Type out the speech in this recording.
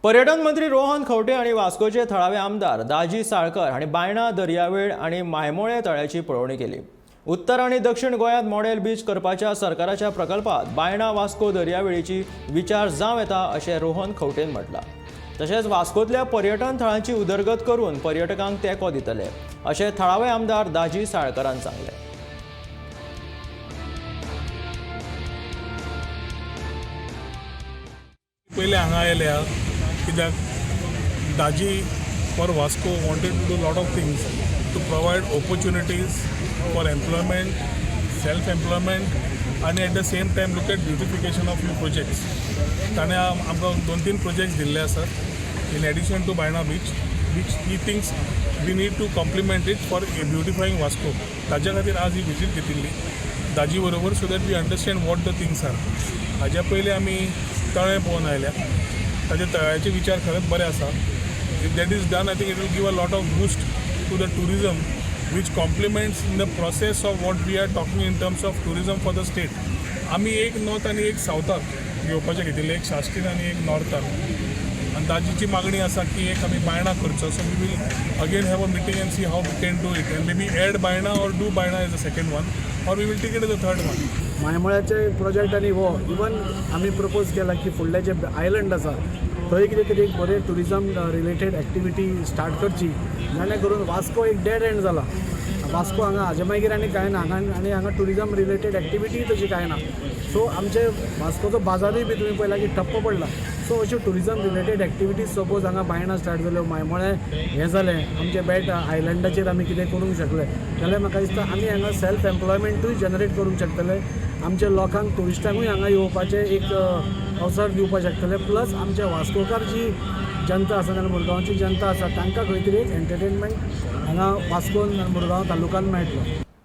पर्यटन मंत्री रोहन खंवटे आणि वास्कोचे थळावे आमदार दाजी साळकर हांणी बायणा दर्यावेळ आणि मायमोळे तळ्याची पळोवणी केली। उत्तर आणि दक्षिण गोंयांत मॉडेल बीच करपाच्या सरकाराच्या प्रकल्पात बायणा वास्को दर्यावेळीची विचार जावं येता अशें रोहन खंवटेन म्हटलां। तशेंच वास्कोतल्या पर्यटन थळांची उदरगत करून पर्यटकांक तेंको दितले अशें थळावे आमदार दाजी साळकरान सांगलें। पहले हांगा आयल्या कित्याक Daji for Vasco wanted to do lot of things to provide opportunities for employment, self employment आनी at the same time look at beautification of new projects. ताणें आमकां 2-3 प्रोजेक्ट्स दिल्ले आसात in addition to Baina beach ही things we need to compliment it for beautifying Vasco. ताज्या खातीर आज ही विजीट घेतिल्ली दाजी बरोबर so that we understand what the things are. हाज्या पयलीं आमी तळें पळोवन आयल्या, ताचे तळ्याचे विचार खरेंच बरे आसा। If that is done I think it will give a lot of boost to the tourism which complements in the process of what we are talking in terms of tourism for the state. आमी एक north आनी एक सावथाक घेवपाचें घेतिल्लें, एक शाश्टीन आनी एक नॉर्थाक। आनी ताजीची मागणी आसा की एक आमी बायणा करचो, so we will again have a meeting and see how we can do it and maybe add Baina or do Baina as a second one or we will take it as a third one. मायमोळ्याचे project आनी हो even आमी propose केला की फुडले जे island आसा थंय कितें तरी एक बरें टुरिजम रिलेटेड एक्टिविटी स्टार्ट करची, जेणे करून वास्को एक डेड एंड जाला। वास्को हांगा हाजे मागीर आनी कांय ना, आनी हांगा टुरिजम रिलेटेड एक्टिविटी तशी कांय ना। सो आमचे वास्कोचो बाजारूय बी तुमी पळयला की ठप्प पडला। सो अश्यो टुरिजम रिलेटेड एक्टिविटीज सपोज हांगा बायणा स्टार्ट जाल्यो, मायमोळे हें जालें, आमचे बेट आयलंडाचेर आमी कितें करूंक शकले जाल्यार म्हाका दिसता आमी हांगा सेल्फ एम्प्लॉयमेंटूय जनरेट करूंक शकतले। आमच्या लोकांक टुरिस्टांकूय हांगा येवपाचें एक अवसर दिवपाक शकतले। प्लस आमचे वास्कोकार जी जनता आसा जाल्यार मुरगांवची जनता आसा तांकां खंय तरी एक एंटरटेनमेंट हांगा वास्कोन मुरगांव तालुक्यान मेळटलो।